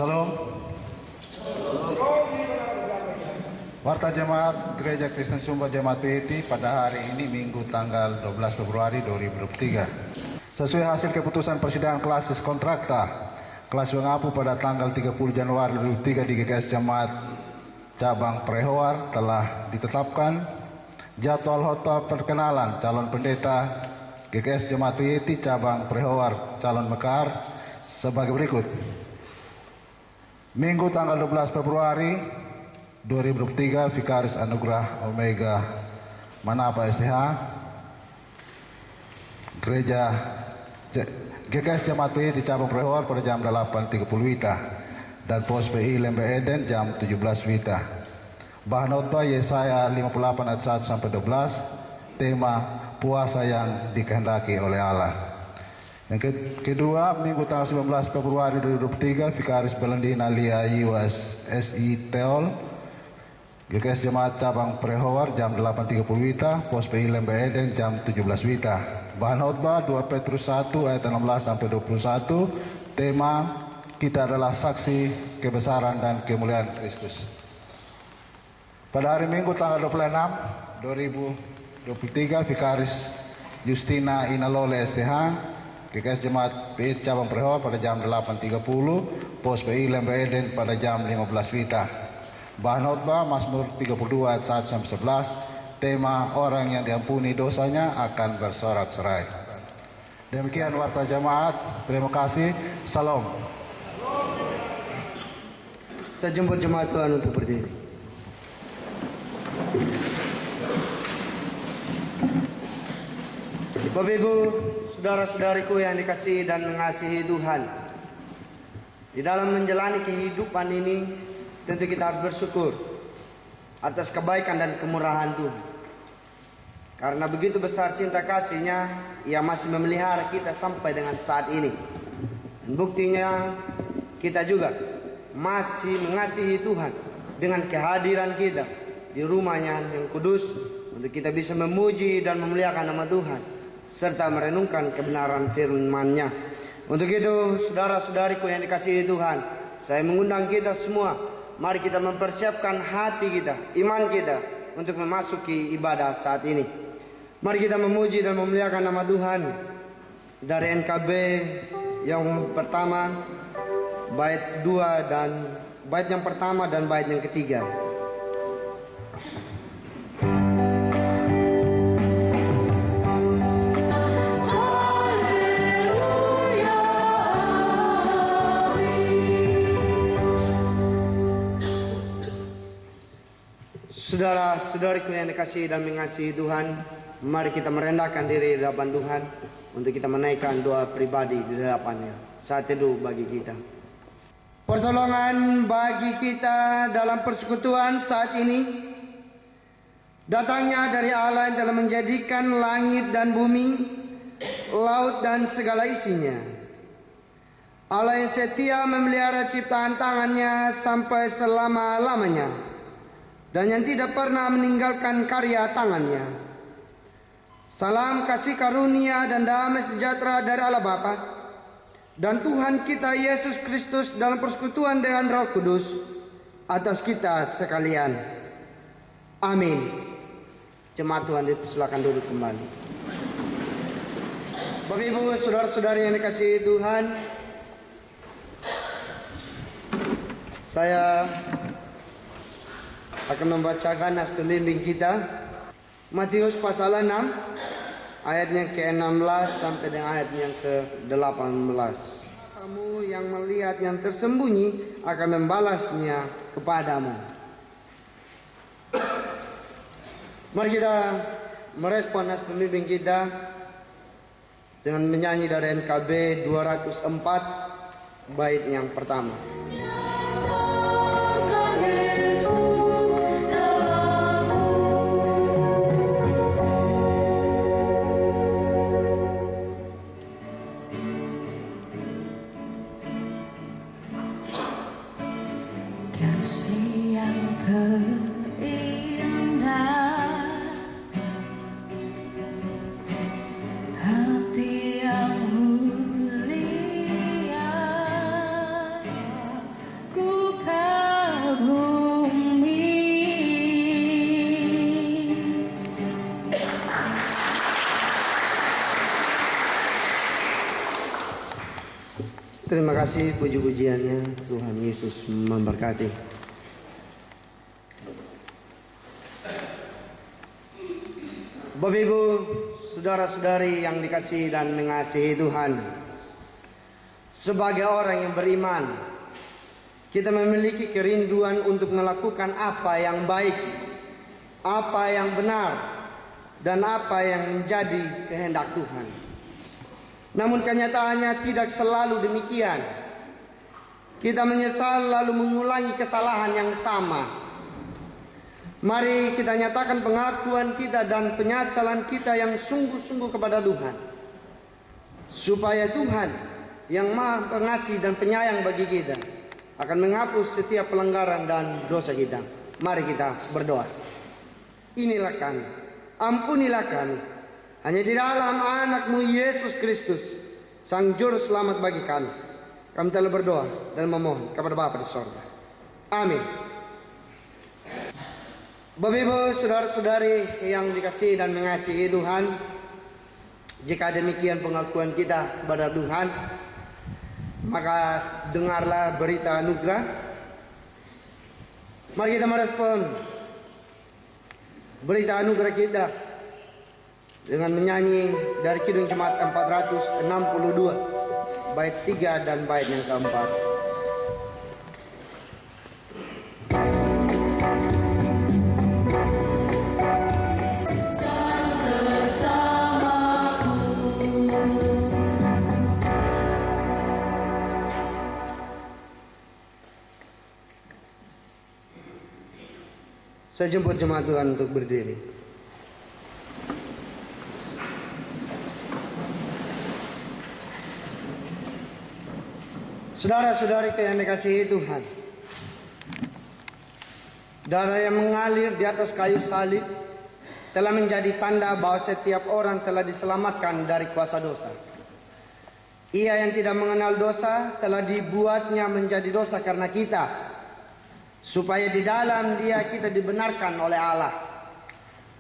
Salam. Warta Jemaat Gereja Kristen Sumber Jemaat PIT pada hari ini Minggu tanggal 12 Februari 2023. Sesuai hasil keputusan persidangan klasis kontrakta kelas Wengapu pada tanggal 30 Januari 2003 di GKS Jemaat Cabang Prehowar telah ditetapkan jadwal khotbah perkenalan calon pendeta GKS Jemaat PIT Cabang Prehowar calon Mekar sebagai berikut. Minggu tanggal 12 Februari 2023 Vikaris Anugrah Omega Manapa STH Gereja GKS Jemaat PI di Cabang Prehowar pada jam 8.30 WITA dan Pos PI Lembe Eden jam 17 WITA. Bahan khotbah Yesaya 58 ayat 1 sampai 12, tema puasa yang dikehendaki oleh Allah. Yang kedua, Minggu tanggal 19 Februari 2023 Vikaris Belendina Lia Yiwas SI Teol GKS Jemaat Cabang Prehowar jam 8.30 WITA, Pos PI Lembe Eden jam 17 WITA. Bahan khotbah 2 Petrus 1 ayat 16 sampai 21, tema kita adalah saksi kebesaran dan kemuliaan Kristus. Pada hari Minggu tanggal 26 2023 Vikaris Justina Inalole STH GKS Jemaat PI Cabang Prehowar pada jam 8.30, Pos PI Lembe Eden pada jam 15 WITA. Bahan khotbah Mazmur 32 ayat 1 sampai 11, tema orang yang diampuni dosanya akan bersorak-sorai. Demikian warta jemaat. Terima kasih. Salam. Saya jemput jemaat Tuhan untuk berdiri. Bapak Ibu, saudara-saudariku yang dikasihi dan mengasihi Tuhan, di dalam menjalani kehidupan ini tentu kita harus bersyukur atas kebaikan dan kemurahan Tuhan. Karena begitu besar cinta kasih-Nya, Ia masih memelihara kita sampai dengan saat ini. Dan buktinya kita juga masih mengasihi Tuhan dengan kehadiran kita di rumah-Nya yang kudus untuk kita bisa memuji dan memuliakan nama Tuhan serta merenungkan kebenaran firman-Nya. Untuk itu, saudara-saudariku yang dikasihi Tuhan, saya mengundang kita semua, mari kita mempersiapkan hati kita, iman kita untuk memasuki ibadah saat ini. Mari kita memuji dan memuliakan nama Tuhan dari NKB yang pertama, bait 2 dan bait yang pertama dan bait yang ketiga. Saudara-saudariku yang dikasihi dan mengasihi Tuhan, mari kita merendahkan diri di hadapan Tuhan untuk kita menaikkan doa pribadi di hadapan-Nya. Saat teduh bagi kita. Pertolongan bagi kita dalam persekutuan saat ini datangnya dari Allah yang telah menjadikan langit dan bumi, laut dan segala isinya. Allah yang setia memelihara ciptaan tangannya sampai selama-lamanya, dan yang tidak pernah meninggalkan karya tangannya. Salam kasih karunia dan damai sejahtera dari Allah Bapa dan Tuhan kita Yesus Kristus dalam persekutuan dengan Roh Kudus atas kita sekalian. Amin. Jemaat Tuhan dipersilakan duduk kembali. Bapak Ibu, saudara-saudari yang dikasihi Tuhan, saya akan membacakan nas pembimbing kita Matius pasal 6 ayatnya ke-16 sampai dengan ayatnya ke-18. Kamu yang melihat yang tersembunyi akan membalasnya kepadamu. Mari kita merespon nas pembimbing kita dengan menyanyi dari NKB 204 bait yang pertama. Kasih yang terindah, hati yang mulia, Terima kasih puji-pujiannya. Tuhan Yesus memberkati. Bapak Ibu, saudara-saudari yang dikasihi dan mengasihi Tuhan, sebagai orang yang beriman, kita memiliki kerinduan untuk melakukan apa yang baik, apa yang benar, dan apa yang menjadi kehendak Tuhan. Namun kenyataannya tidak selalu demikian. Kita menyesal lalu mengulangi kesalahan yang sama. Mari kita nyatakan pengakuan kita dan penyesalan kita yang sungguh-sungguh kepada Tuhan, supaya Tuhan yang Maha Pengasih dan Penyayang bagi kita akan menghapus setiap pelanggaran dan dosa kita. Mari kita berdoa. Inilah kami, ampunilah kami, hanya di dalam anak-Mu Yesus Kristus, Sang Juru Selamat bagi kami. Kami telah berdoa dan memohon kepada Bapa di sorga. Amin. Bapak Ibu, saudara-saudari yang dikasihi dan mengasihi Tuhan, jika demikian pengakuan kita kepada Tuhan, maka dengarlah berita anugerah. Mari kita merespon berita anugerah kita dengan menyanyi dari Kidung Jemaat 462, bait 3 dan bait yang keempat. Saya jemput jemaat Tuhan untuk berdiri. Saudara-saudari yang dikasihi Tuhan, darah yang mengalir di atas kayu salib telah menjadi tanda bahwa setiap orang telah diselamatkan dari kuasa dosa. Ia yang tidak mengenal dosa telah dibuatnya menjadi dosa karena kita, supaya di dalam Dia kita dibenarkan oleh Allah.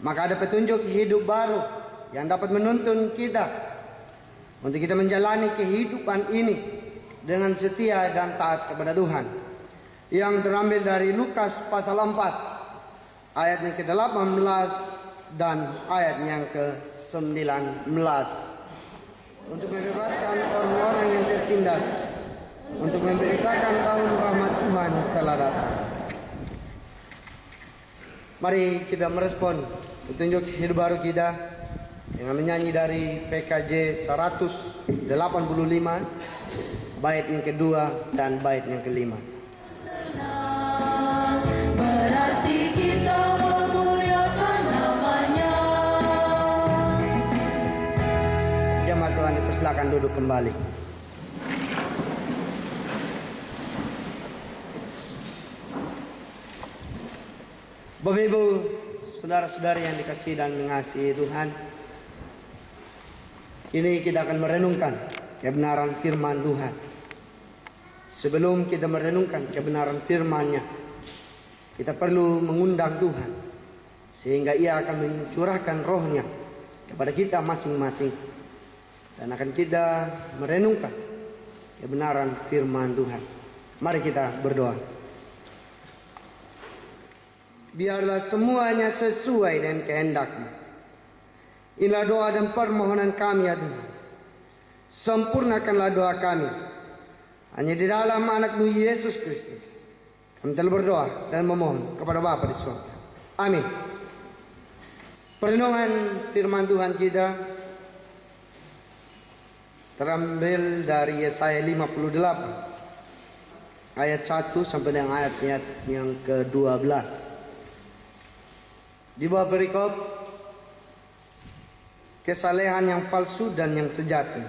Maka ada petunjuk hidup baru yang dapat menuntun kita untuk kita menjalani kehidupan ini dengan setia dan taat kepada Tuhan, yang terambil dari Lukas pasal 4 ayat yang ke-18 dan ayat yang ke-19, untuk membebaskan orang-orang yang tertindas, untuk memberitakan tahun rahmat Tuhan telah datang. Mari kita merespon petunjuk hidup baru kita dengan menyanyi dari PKJ 185, bait yang kedua dan bait yang kelima. Berarti kita memuliakan namanya. Jemaat Tuhan dipersilakan duduk kembali. Bapak Ibu, saudara-saudari yang dikasihi dan mengasihi Tuhan, kini kita akan merenungkan kebenaran firman Tuhan. Sebelum kita merenungkan kebenaran firman-Nya, kita perlu mengundang Tuhan, sehingga Ia akan mencurahkan roh-Nya kepada kita masing-masing, dan akan kita merenungkan kebenaran firman Tuhan. Mari kita berdoa. Biarlah semuanya sesuai dengan kehendak-Mu. Inilah doa dan permohonan kami ya Tuhan. Sempurnakanlah doa kami hanya di dalam anak-Mu Yesus Kristus. Kami telah berdoa dan memohon kepada Bapa di surga. Amin. Perenungan firman Tuhan kita terambil dari Yesaya 58 ayat 1 sampai dengan ayat yang ke-12. Di bawah perikop kesalehan yang palsu dan yang sejati.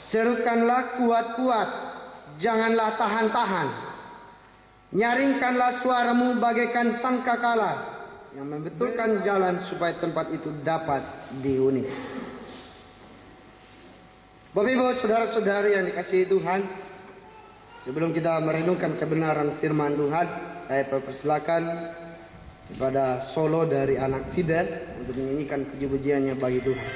Serukanlah kuat-kuat, janganlah tahan-tahan. Nyaringkanlah suaramu bagaikan sangkakala yang membetulkan jalan supaya tempat itu dapat dihuni. Bapak Ibu, saudara-saudari yang dikasihi Tuhan, sebelum kita merenungkan kebenaran firman Tuhan, saya persilakan kepada solo dari anak Fidel untuk menyanyikan puji-pujiannya bagi Tuhan.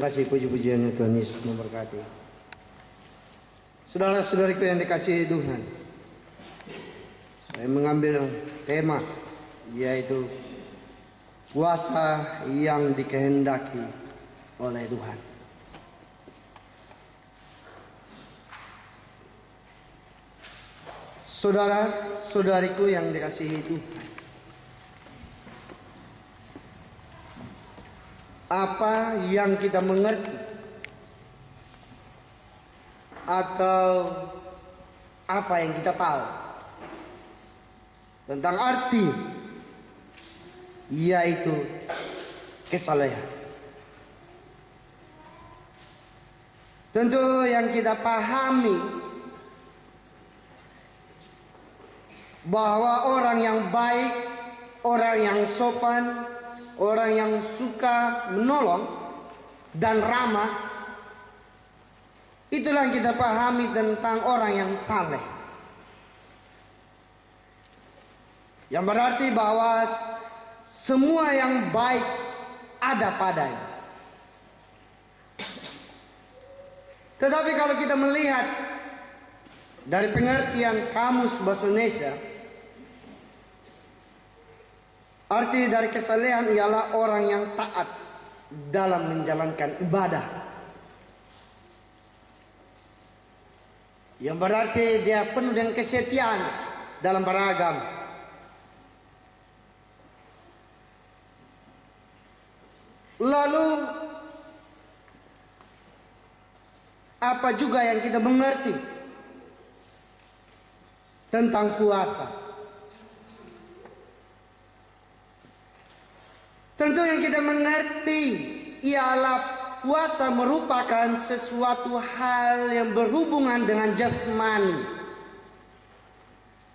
Terima kasih puji-pujiannya Tuhan Yesus memberkati. Saudara-saudariku yang dikasihi Tuhan, saya mengambil tema yaitu kuasa yang dikehendaki oleh Tuhan. Saudara-saudariku yang dikasihi Tuhan, apa yang kita mengerti atau apa yang kita tahu tentang arti yaitu kesalehan. Tentu yang kita pahami bahwa orang yang baik, orang yang sopan, orang yang suka menolong dan ramah, itulah yang kita pahami tentang orang yang saleh. Yang berarti bahwa semua yang baik ada padanya. Tetapi kalau kita melihat dari pengertian kamus bahasa Indonesia, arti dari kesalehan ialah orang yang taat dalam menjalankan ibadah. Yang berarti dia penuh dengan kesetiaan dalam beragama. Lalu apa juga yang kita mengerti tentang puasa? Tentu yang kita mengerti ialah puasa merupakan sesuatu hal yang berhubungan dengan jasmani,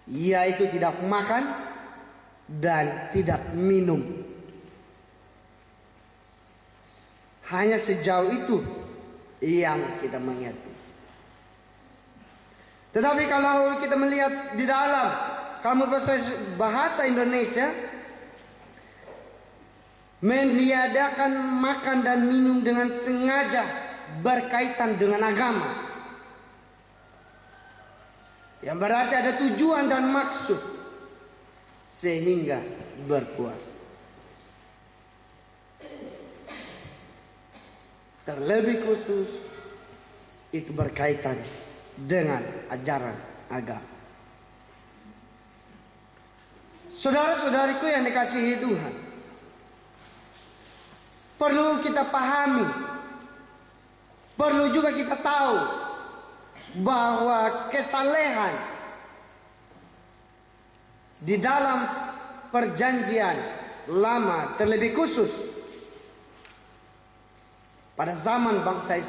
yaitu tidak makan dan tidak minum. Hanya sejauh itu yang kita mengerti. Tetapi kalau kita melihat di dalam kamus bahasa Indonesia, meniadakan makan dan minum dengan sengaja berkaitan dengan agama. Yang berarti ada tujuan dan maksud sehingga berpuasa. Terlebih khusus itu berkaitan dengan ajaran agama. Saudara-saudariku yang dikasihi Tuhan, perlu kita pahami, perlu juga kita tahu bahwa kesalehan di dalam perjanjian lama, terlebih khusus pada zaman bangsa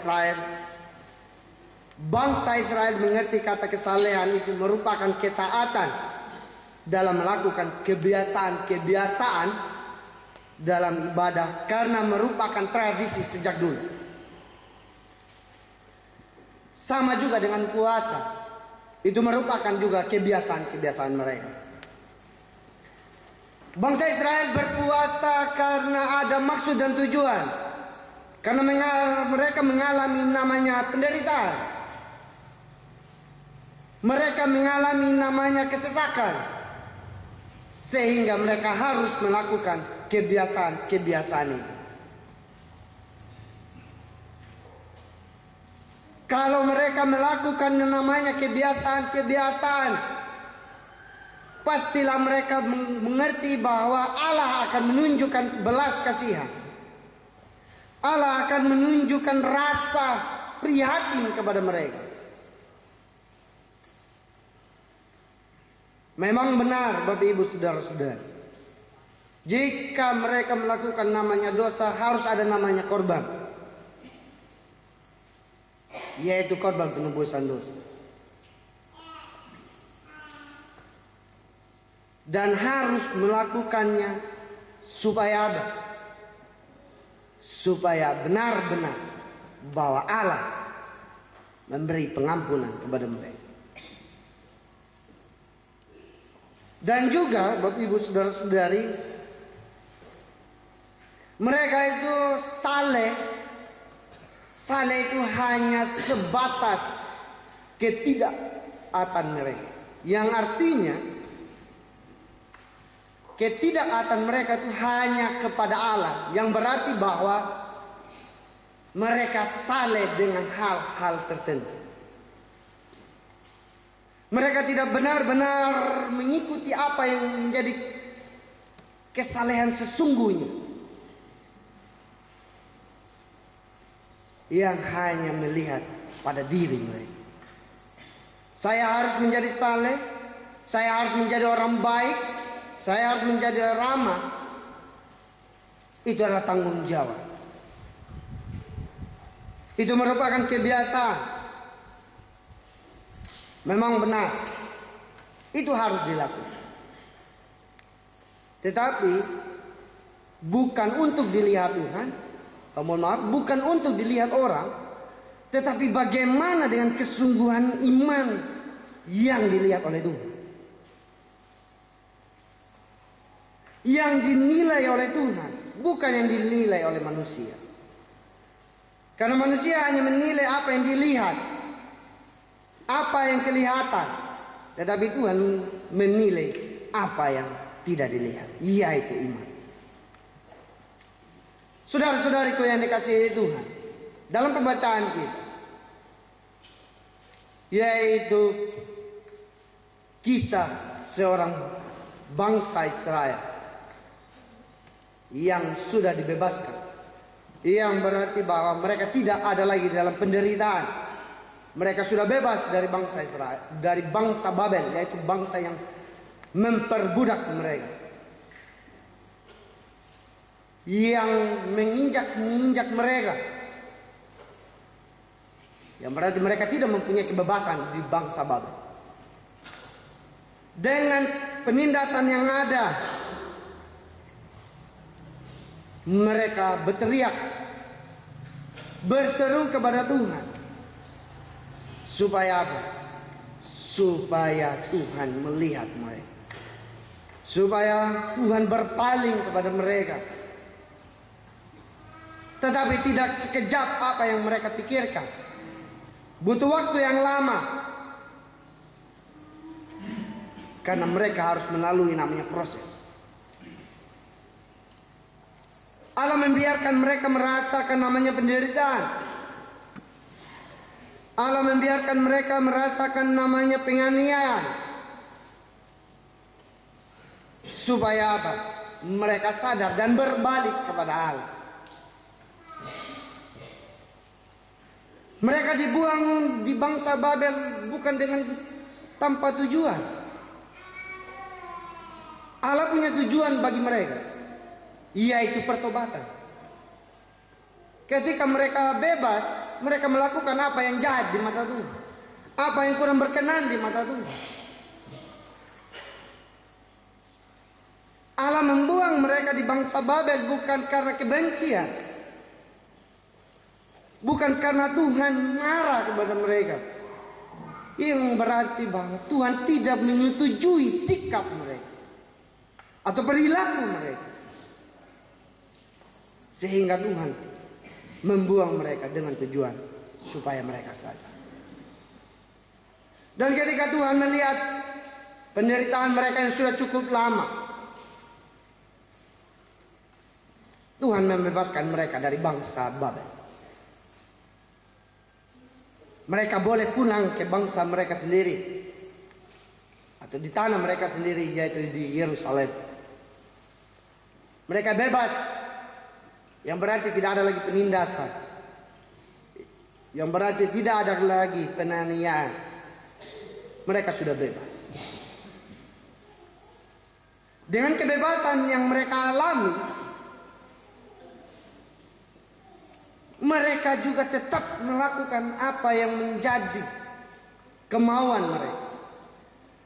Israel mengerti kata kesalehan itu merupakan ketaatan dalam melakukan kebiasaan-kebiasaan dalam ibadah karena merupakan tradisi sejak dulu. Sama juga dengan puasa, itu merupakan juga kebiasaan-kebiasaan mereka. Bangsa Israel berpuasa karena ada maksud dan tujuan. Karena mereka mengalami namanya penderitaan. Mereka mengalami namanya kesesakan. Sehingga mereka harus melakukan kebiasaan-kebiasaan itu. Kalau mereka melakukan yang namanya kebiasaan-kebiasaan, pastilah mereka mengerti bahwa Allah akan menunjukkan belas kasihan. Allah akan menunjukkan rasa prihatin kepada mereka. Memang benar Bapak Ibu Saudara-saudara, jika mereka melakukan namanya dosa harus ada namanya korban, yaitu korban penebusan dosa. Dan harus melakukannya supaya apa? Supaya benar-benar bahwa Allah memberi pengampunan kepada mereka. Dan juga Bapak Ibu Saudara-saudari, mereka itu saleh saleh itu hanya sebatas ketidaktaatan mereka. Yang artinya ketidaktaatan mereka itu hanya kepada Allah, yang berarti bahwa mereka saleh dengan hal-hal tertentu. Mereka tidak benar-benar mengikuti apa yang menjadi kesalehan sesungguhnya, yang hanya melihat pada diri mereka. Saya harus menjadi saleh, saya harus menjadi orang baik, saya harus menjadi ramah. Itu adalah tanggung jawab. Itu merupakan kebiasaan. Memang benar, itu harus dilakukan. Tetapi bukan untuk dilihat Tuhan, mohon maaf, bukan untuk dilihat orang, tetapi bagaimana dengan kesungguhan iman yang dilihat oleh Tuhan, yang dinilai oleh Tuhan, bukan yang dinilai oleh manusia. Karena manusia hanya menilai apa yang dilihat, apa yang kelihatan, tetapi Tuhan menilai apa yang tidak dilihat, yaitu iman. Saudara-saudariku yang dikasihi Tuhan, dalam pembacaan kita, yaitu kisah seorang bangsa Israel yang sudah dibebaskan, yang berarti bahwa mereka tidak ada lagi dalam penderitaan. Mereka sudah bebas dari bangsa Israel, dari bangsa Babel, yaitu bangsa yang memperbudak mereka, yang menginjak mereka, yang berarti mereka tidak mempunyai kebebasan di bangsa Babel. Dengan penindasan yang ada, mereka berteriak, berseru kepada Tuhan. Supaya apa? Supaya Tuhan melihat mereka, supaya Tuhan berpaling kepada mereka. Tetapi tidak sekejap apa yang mereka pikirkan. Butuh waktu yang lama, karena mereka harus melalui namanya proses. Allah membiarkan mereka merasakan namanya penderitaan. Allah membiarkan mereka merasakan namanya penganiayaan. Supaya apa? Mereka sadar dan berbalik kepada Allah. Mereka dibuang di bangsa Babel bukan dengan tanpa tujuan. Allah punya tujuan bagi mereka, yaitu pertobatan. Ketika mereka bebas, mereka melakukan apa yang jahat di mata Tuhan, apa yang kurang berkenan di mata Tuhan. Allah membuang mereka di bangsa Babel bukan karena kebencian, bukan karena Tuhan marah kepada mereka, yang berarti bahwa Tuhan tidak menyetujui sikap mereka atau perilaku mereka, sehingga Tuhan membuang mereka dengan tujuan supaya mereka sadar. Dan ketika Tuhan melihat penderitaan mereka yang sudah cukup lama, Tuhan membebaskan mereka dari bangsa Babel. Mereka boleh pulang ke bangsa mereka sendiri, atau di tanah mereka sendiri, yaitu di Yerusalem. Mereka bebas, yang berarti tidak ada lagi penindasan, yang berarti tidak ada lagi penganiayaan. Mereka sudah bebas. Dengan kebebasan yang mereka alami, mereka juga tetap melakukan apa yang menjadi kemauan mereka.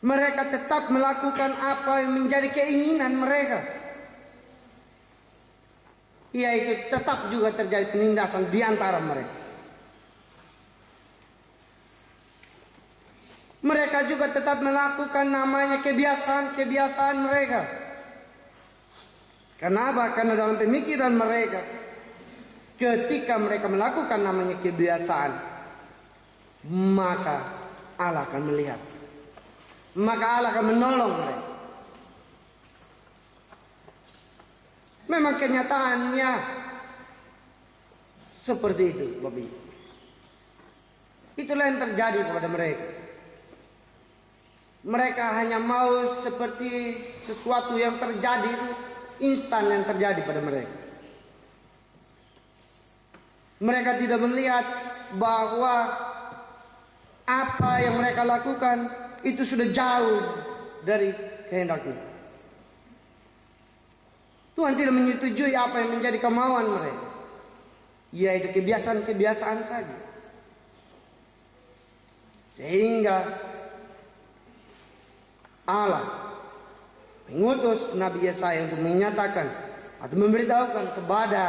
Mereka tetap melakukan apa yang menjadi keinginan mereka, yaitu tetap juga terjadi penindasan di antara mereka. Mereka juga tetap melakukan namanya kebiasaan-kebiasaan mereka. Kenapa? Karena dalam pemikiran mereka, ketika mereka melakukan namanya kebiasaan, maka Allah akan melihat. Maka Allah akan menolong mereka. Memang kenyataannya seperti itu, Bapak Ibu. Itulah yang terjadi kepada mereka. Mereka hanya mau seperti sesuatu yang terjadi itu instan yang terjadi pada mereka. Mereka tidak melihat bahwa apa yang mereka lakukan itu sudah jauh dari kehendak Tuhan. Tuhan tidak menyetujui apa yang menjadi kemauan mereka, yaitu kebiasaan-kebiasaan saja. Sehingga Allah mengutus Nabi Yesaya untuk menyatakan atau memberitahukan kepada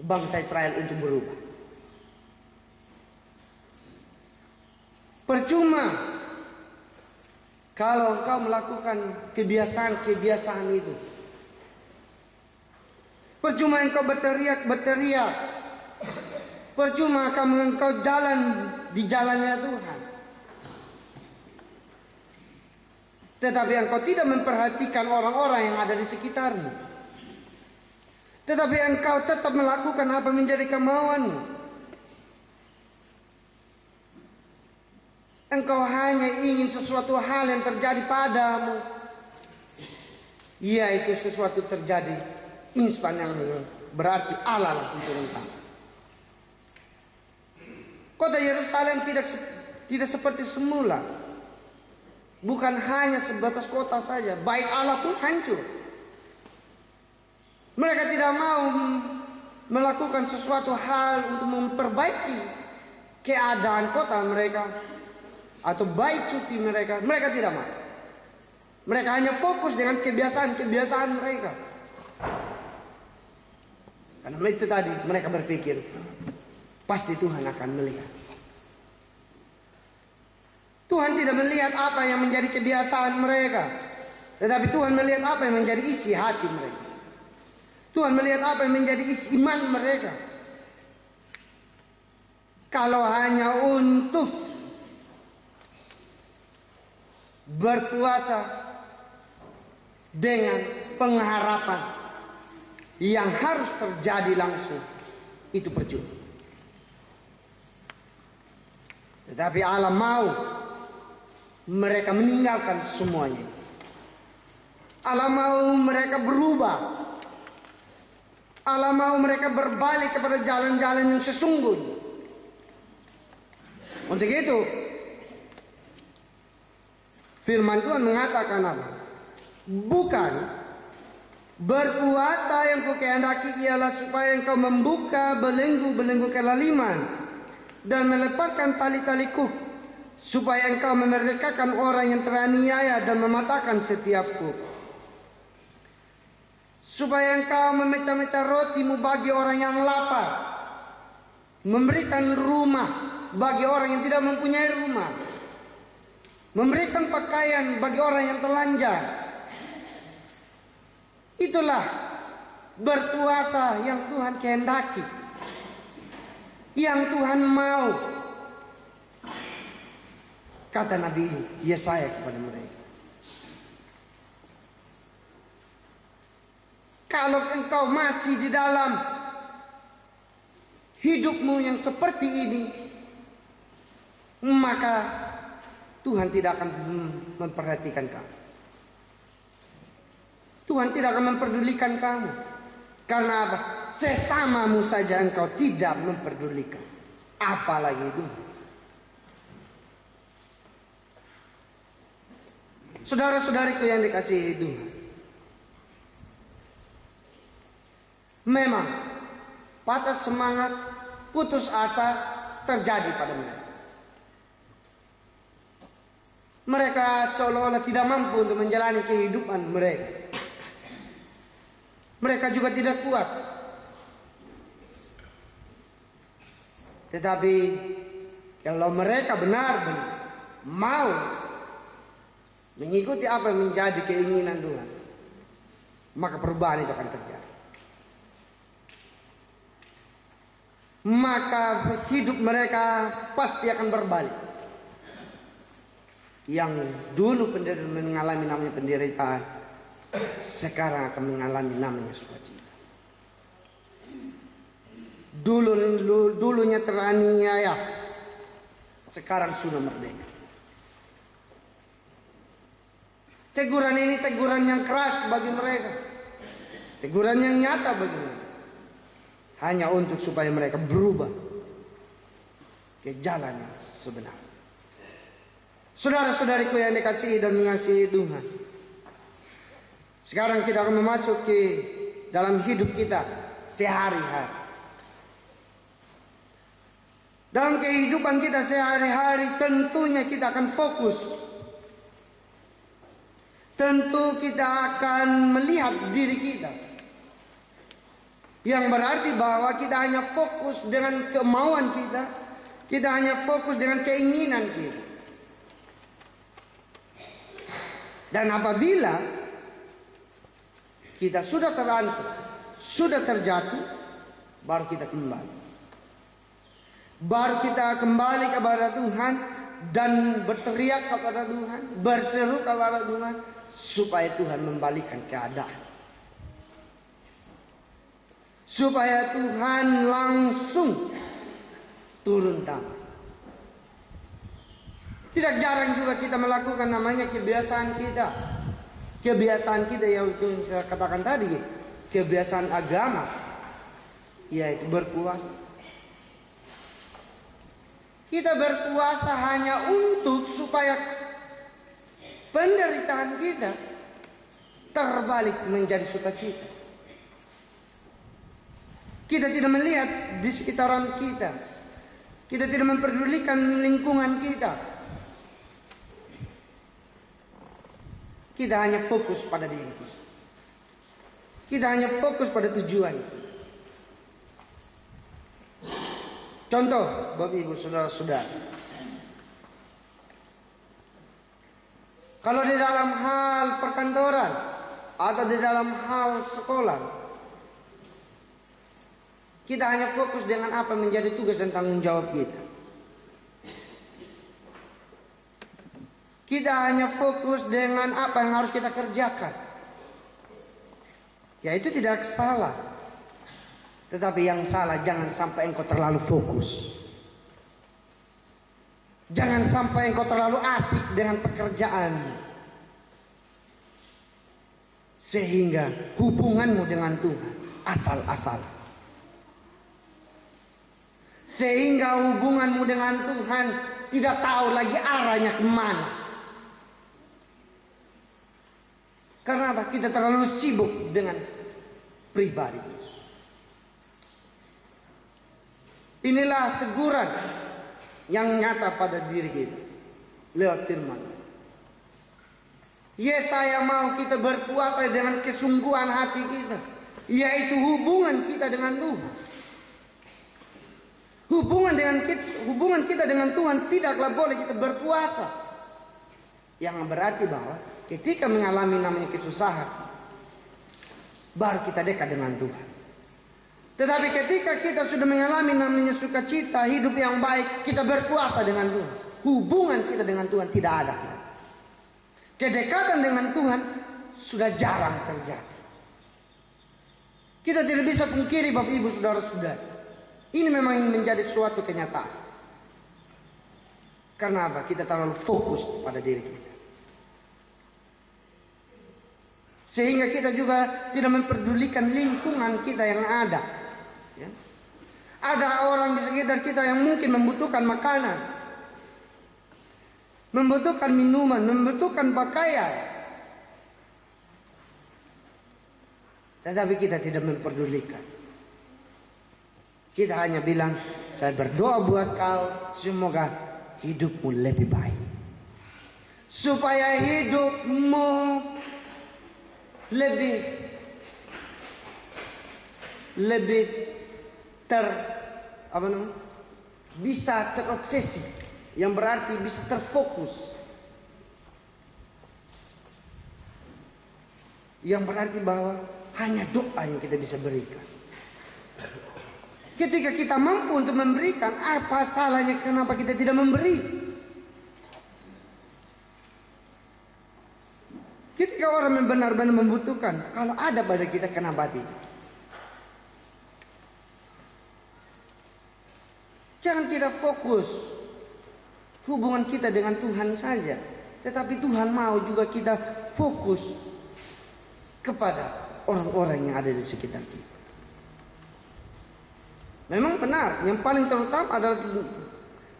bangsa Israel untuk berubah. Percuma kalau engkau melakukan kebiasaan-kebiasaan itu. Percuma engkau berteriak. Percuma engkau jalan di jalannya Tuhan. Tetapi engkau tidak memperhatikan orang-orang yang ada di sekitarmu. Tetapi engkau tetap melakukan apa menjadi kemauanmu. Engkau hanya ingin sesuatu hal yang terjadi padamu, yaitu sesuatu terjadi instan yang berarti Allah langsung turun tangan. Kota Yerusalem tidak seperti semula. Bukan hanya sebatas kota saja, bait Allah pun hancur. Mereka tidak mau melakukan sesuatu hal untuk memperbaiki keadaan kota mereka atau bait suci mereka. Mereka tidak mau. Mereka hanya fokus dengan kebiasaan-kebiasaan mereka. Karena itu tadi mereka berpikir pasti Tuhan akan melihat. Tuhan tidak melihat apa yang menjadi kebiasaan mereka, tetapi Tuhan melihat apa yang menjadi isi hati mereka. Tuhan melihat apa yang menjadi isi iman mereka. Kalau hanya untuk berpuasa dengan pengharapan yang harus terjadi langsung, itu percuma. Tetapi Allah mau mereka meninggalkan semuanya. Allah mau mereka berubah. Allah mau mereka berbalik kepada jalan-jalan yang sesungguhnya. Untuk itu firman Tuhan mengatakan apa? Bukan berpuasa yang kukehendaki ialah supaya engkau membuka belenggu-belenggu kelaliman dan melepaskan tali-tali kuk, supaya engkau memerdekakan orang yang teraniaya dan mematahkan setiap kuk, supaya engkau memecah-mecah rotimu bagi orang yang lapar, memberikan rumah bagi orang yang tidak mempunyai rumah, memberikan pakaian bagi orang yang telanjang. Itulah berpuasa yang Tuhan kehendaki, yang Tuhan mau. Kata Nabi Yesaya kepada mereka, kalau engkau masih di dalam hidupmu yang seperti ini, maka Tuhan tidak akan memperhatikan kamu. Tuhan tidak akan memperdulikan kamu. Karena apa? Sesamamu saja engkau tidak memperdulikan, apalagi itu. Saudara-saudariku yang dikasihi Tuhan, memang patah semangat, putus asa terjadi pada mereka. Mereka seolah-olah tidak mampu untuk menjalani kehidupan mereka. Mereka juga tidak kuat. Tetapi kalau mereka benar-benar mau mengikuti apa yang menjadi keinginan Tuhan, maka perubahan itu akan terjadi. maka hidup mereka pasti akan berbalik. Yang dulu mengalami namanya penderitaan, sekarang akan mengalami namanya sukacita. Dulunya teraniaya, sekarang sudah merdeka. Teguran ini teguran yang keras bagi mereka, teguran yang nyata bagi mereka, hanya untuk supaya mereka berubah ke jalan yang sebenarnya. Saudara-saudariku yang dikasihi dan mengasihi Tuhan, sekarang kita akan memasuki dalam hidup kita sehari-hari. Dalam kehidupan kita sehari-hari tentunya kita akan fokus. Tentu kita akan melihat diri kita. Yang berarti bahwa kita hanya fokus dengan kemauan kita. Kita hanya fokus dengan keinginan kita. Dan apabila kita sudah terancam, sudah terjatuh, baru kita kembali. Baru kita kembali kepada Tuhan dan berteriak kepada Tuhan, berseru kepada Tuhan, supaya Tuhan membalikan keadaan. Supaya Tuhan langsung turun tangan. Tidak jarang juga kita melakukan namanya kebiasaan kita. Kebiasaan kita yang saya katakan tadi, kebiasaan agama, yaitu berpuasa. Kita berpuasa hanya untuk supaya penderitaan kita terbalik menjadi sukacita. Kita tidak melihat di sekitaran kita. Kita tidak memperdulikan lingkungan kita. Kita hanya fokus pada diri kita. Kita hanya fokus pada tujuan. Contoh, Bapak Ibu Saudara-saudara, kalau di dalam hal perkantoran atau di dalam hal sekolah, kita hanya fokus dengan apa menjadi tugas dan tanggung jawab kita. Kita hanya fokus dengan apa yang harus kita kerjakan. Ya, itu tidak salah. Tetapi yang salah, jangan sampai engkau terlalu fokus. Jangan sampai engkau terlalu asik dengan pekerjaan, sehingga hubunganmu dengan Tuhan asal-asal. Sehingga hubunganmu dengan Tuhan tidak tahu lagi arahnya kemana. Karena apa? Kita terlalu sibuk dengan pribadi. Inilah teguran yang nyata pada diri kita lewat firman. Yesaya mau kita berpuasa dengan kesungguhan hati kita, yaitu hubungan kita dengan Tuhan. Hubungan kita dengan Tuhan tidaklah boleh kita berpuasa. Yang berarti bahwa ketika mengalami namanya kesusahan, baru kita dekat dengan Tuhan. Tetapi ketika kita sudah mengalami namanya sukacita, hidup yang baik, kita berpuasa dengan Tuhan. Hubungan kita dengan Tuhan tidak ada. Kedekatan dengan Tuhan sudah jarang terjadi. Kita tidak bisa pungkiri Bapak Ibu Saudara-saudara. Ini memang menjadi suatu kenyataan. Karena apa? Kita terlalu fokus pada diri kita. Sehingga kita juga tidak memperdulikan lingkungan kita yang ada. Ya. Ada orang di sekitar kita yang mungkin membutuhkan makanan, membutuhkan minuman, membutuhkan pakaian, tetapi kita tidak memperdulikan. Kita hanya bilang, saya berdoa buat kau, semoga hidupmu lebih baik, supaya hidupmu lebih bisa terobsesi, yang berarti bisa terfokus, yang berarti bahwa hanya doa yang kita bisa berikan. Ketika kita mampu untuk memberikan, apa salahnya kenapa kita tidak memberi? Ketika orang benar-benar membutuhkan, kalau ada pada kita, kenapa tidak? Jangan kita fokus hubungan kita dengan Tuhan saja, tetapi Tuhan mau juga kita fokus kepada orang-orang yang ada di sekitar kita. Memang benar, yang paling terutama adalah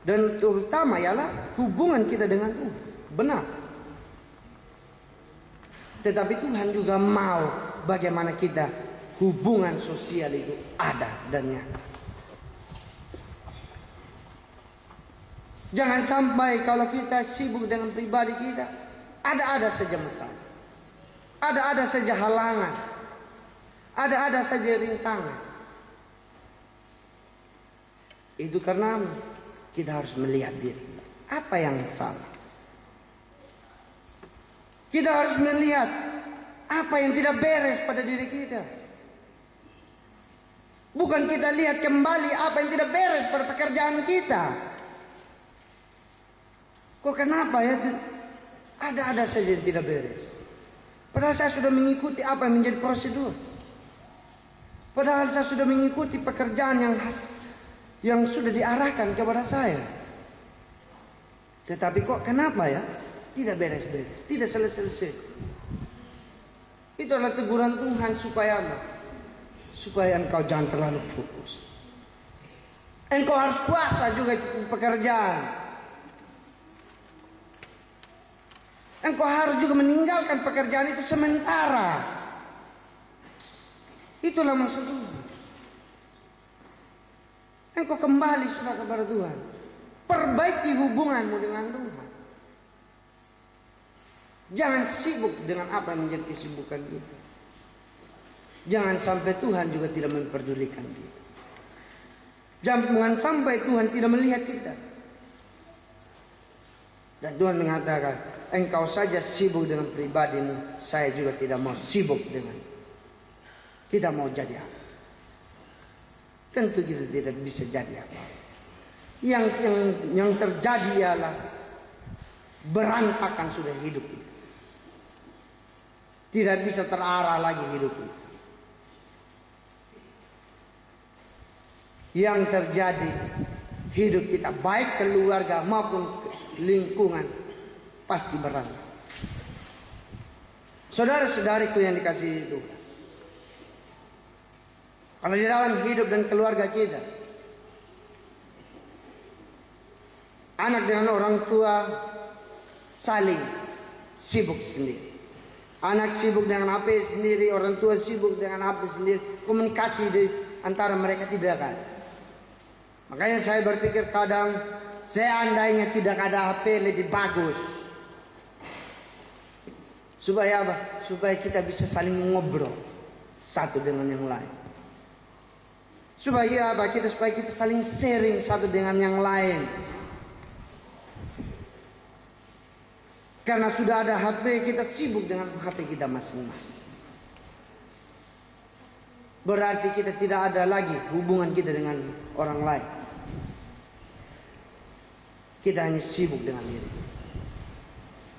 dan terutama ialah hubungan kita dengan Tuhan. Benar. Tetapi Tuhan juga mau bagaimana kita hubungan sosial itu ada dan nyata. Jangan sampai kalau kita sibuk dengan pribadi kita, ada saja masalah. Ada saja halangan. Ada saja rintangan. Itu karena kita harus melihat diri. Apa yang salah? Kita harus melihat apa yang tidak beres pada diri kita. Bukan kita lihat kembali apa yang tidak beres pada pekerjaan kita. Kok kenapa ya? Ada saja yang tidak beres. Padahal saya sudah mengikuti apa yang menjadi prosedur. Padahal saya sudah mengikuti pekerjaan yang sudah diarahkan kepada saya. Tetapi kok kenapa ya? Tidak beres-beres, tidak selesai-selesai. Itu adalah teguran Tuhan supaya apa? Supaya engkau jangan terlalu fokus. Engkau harus puasa juga pekerjaan. Engkau harus juga meninggalkan pekerjaan itu sementara. Itulah maksud Tuhan. Engkau kembali sudah kepada Tuhan. Perbaiki hubunganmu dengan Tuhan. Jangan sibuk dengan apa yang menjadi kesibukan kita. Jangan sampai Tuhan juga tidak memperdulikan kita. Jangan sampai Tuhan tidak melihat kita. Dan Tuhan mengatakan, engkau saja sibuk dengan pribadimu, saya juga tidak mau sibuk dengan. Kita mau jadi apa? Tentu kita tidak bisa jadi apa. Yang terjadi ialah berantakan sudah hidup kita. Tidak bisa terarah lagi hidup kita. Yang terjadi hidup kita baik keluarga maupun lingkungan pasti berantakan. Saudara-saudariku yang dikasihi Tuhan, kalau di dalam hidup dan keluarga kita, anak dengan orang tua saling sibuk sendiri. Anak sibuk dengan HP sendiri, orang tua sibuk dengan HP sendiri. Komunikasi di antara mereka tidak ada. Makanya saya berpikir kadang, seandainya tidak ada HP lebih bagus. Supaya apa? Supaya kita bisa saling ngobrol satu dengan yang lain. Supaya apa? Supaya kita saling sharing satu dengan yang lain. Karena sudah ada HP, kita sibuk dengan HP kita masing-masing. Berarti kita tidak ada lagi hubungan kita dengan orang lain. Kita hanya sibuk dengan diri.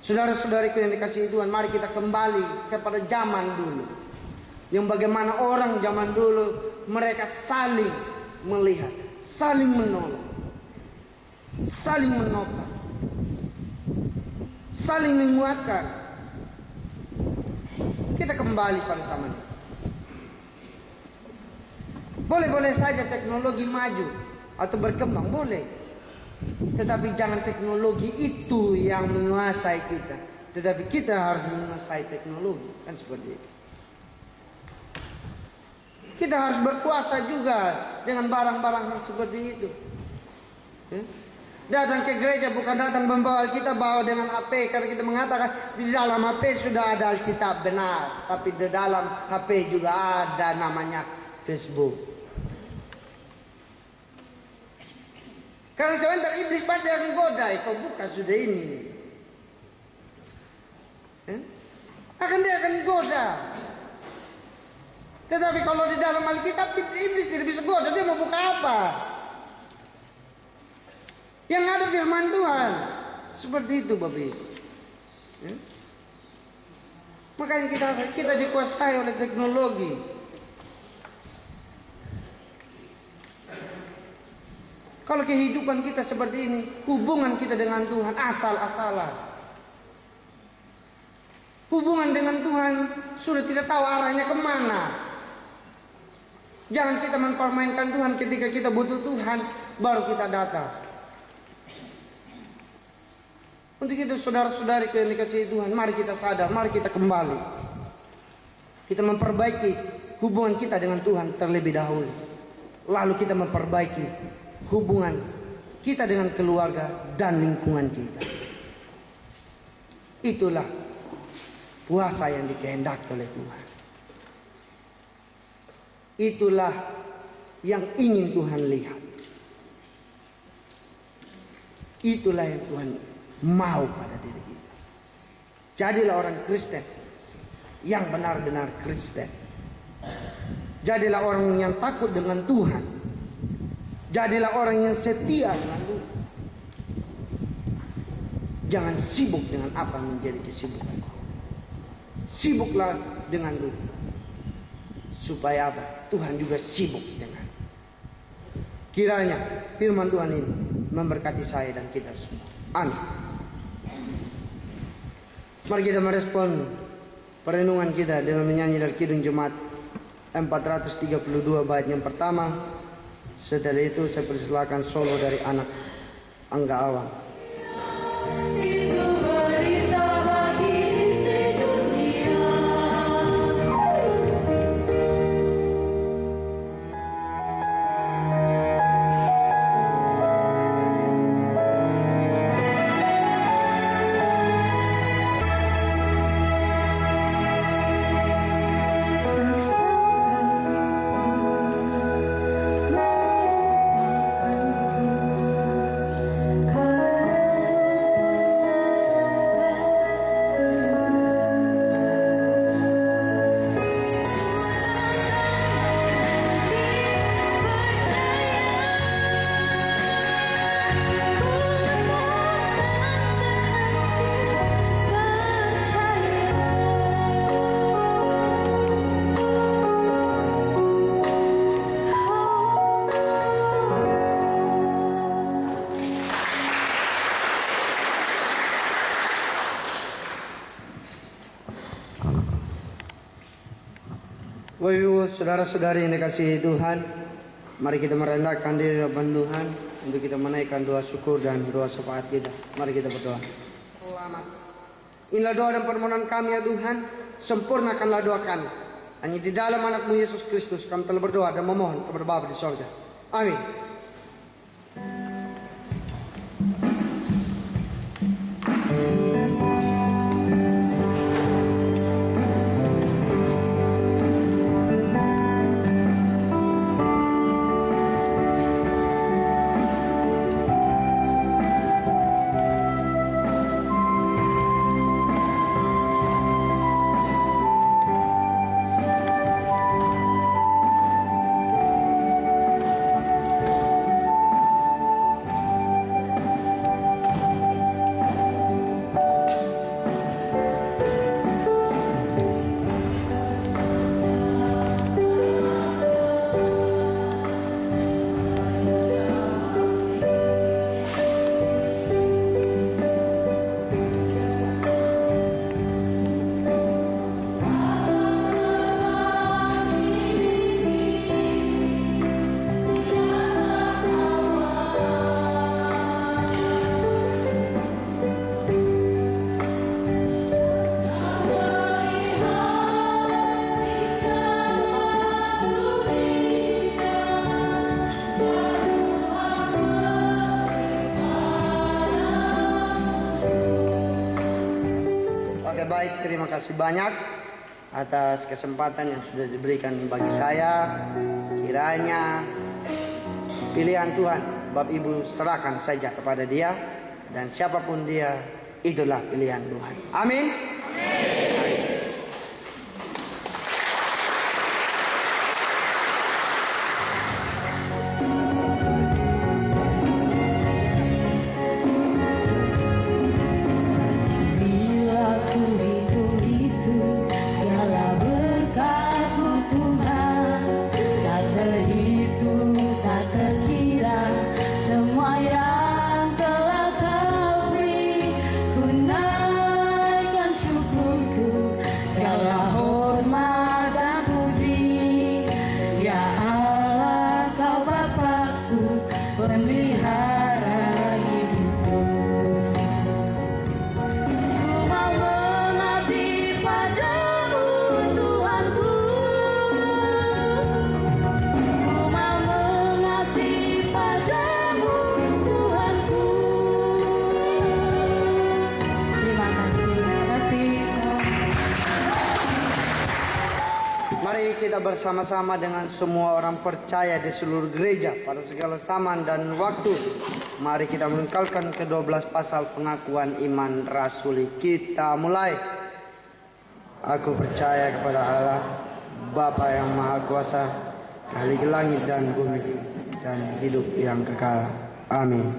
Saudara-saudariku yang dikasihi Tuhan, mari kita kembali kepada zaman dulu. Yang bagaimana orang zaman dulu, mereka saling melihat, saling menolong, saling menopang, saling menguatkan. Kita kembali pada zaman itu. Boleh-boleh saja teknologi maju atau berkembang, boleh. Tetapi jangan teknologi itu yang menguasai kita. Tetapi kita harus menguasai teknologi. Kan seperti itu. Kita harus berkuasa juga dengan barang-barang yang seperti itu. Datang ke gereja bukan datang membawa Alkitab, bawa dengan HP. Karena kita mengatakan di dalam HP sudah ada Alkitab, benar. Tapi di dalam HP juga ada namanya Facebook. Karena sebentar iblis pasti akan goda, kau buka sudah ini. Dia akan goda. Tetapi kalau di dalam Alkitab iblis tidak bisa goda, dia mau buka apa? Yang ada firman Tuhan. Seperti itu Bapak Ibu. Ya? Makanya kita dikuasai oleh teknologi. Kalau kehidupan kita seperti ini, hubungan kita dengan Tuhan asal-asalan. Hubungan dengan Tuhan sudah tidak tahu arahnya kemana. Jangan kita mempermainkan Tuhan ketika kita butuh Tuhan, baru kita datang. Untuk itu saudara-saudari yang dikasihi Tuhan, mari kita sadar, mari kita kembali. Kita memperbaiki hubungan kita dengan Tuhan terlebih dahulu. Lalu kita memperbaiki hubungan kita dengan keluarga dan lingkungan kita. Itulah puasa yang dikehendaki oleh Tuhan. Itulah yang ingin Tuhan lihat. Itulah yang Tuhan mau pada diri kita. Jadilah orang Kristen yang benar-benar Kristen. Jadilah orang yang takut dengan Tuhan. Jadilah orang yang setia dengan Tuhan. Jangan sibuk dengan apa yang menjadi kesibukan. Sibuklah dengan Tuhan. Supaya apa? Tuhan juga sibuk dengan. Kiranya firman Tuhan ini memberkati saya dan kita semua. Amin. Mari kita merespon perenungan kita dengan menyanyi dari Kidung Jemaat 432 bait yang pertama. Setelah itu saya persilakan solo dari anak Angga Awang. Itu berita bagi sedunia. Bapak Ibu, saudara-saudari yang dikasihi Tuhan, mari kita merendahkan diri di hadapan Tuhan untuk kita menaikkan doa syukur dan doa syafaat kita. Mari kita berdoa. Selamat. Inilah doa dan permohonan kami ya Tuhan, sempurnakanlah doa kami. Hanya di dalam anakmu Yesus Kristus kami telah berdoa dan memohon kepada Bapa di sorga. Amin. Baik, terima kasih banyak atas kesempatan yang sudah diberikan bagi saya. Kiranya pilihan Tuhan Bapak Ibu serahkan saja kepada Dia, dan siapapun Dia, itulah pilihan Tuhan. Amin. Amin. kita bersama-sama dengan semua orang percaya di seluruh gereja pada segala zaman dan waktu. Mari kita mengekalkan ke-12 pasal pengakuan iman rasuli. Kita mulai. Aku percaya kepada Allah, Bapa yang Maha Kuasa, Khalik langit dan bumi, dan hidup yang kekal. Amin.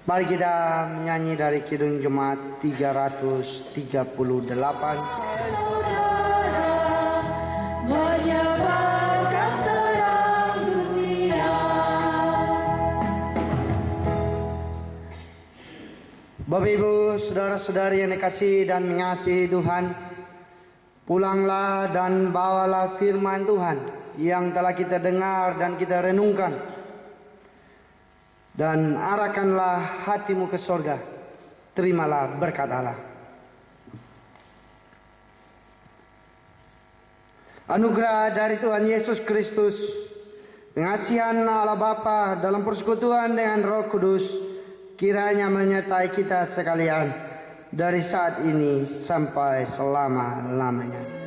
Mari kita menyanyi dari Kidung Jemaat 338. Menyebarkan terang dunia. Bapak Ibu, saudara-saudari yang dikasihi dan mengasihi Tuhan, pulanglah dan bawalah firman Tuhan yang telah kita dengar dan kita renungkan. Dan arahkanlah hatimu ke sorga. Terimalah berkat Allah. Anugerah dari Tuhan Yesus Kristus, pengasihan Allah Bapa dalam persekutuan dengan Roh Kudus, kiranya menyertai kita sekalian dari saat ini sampai selama-lamanya.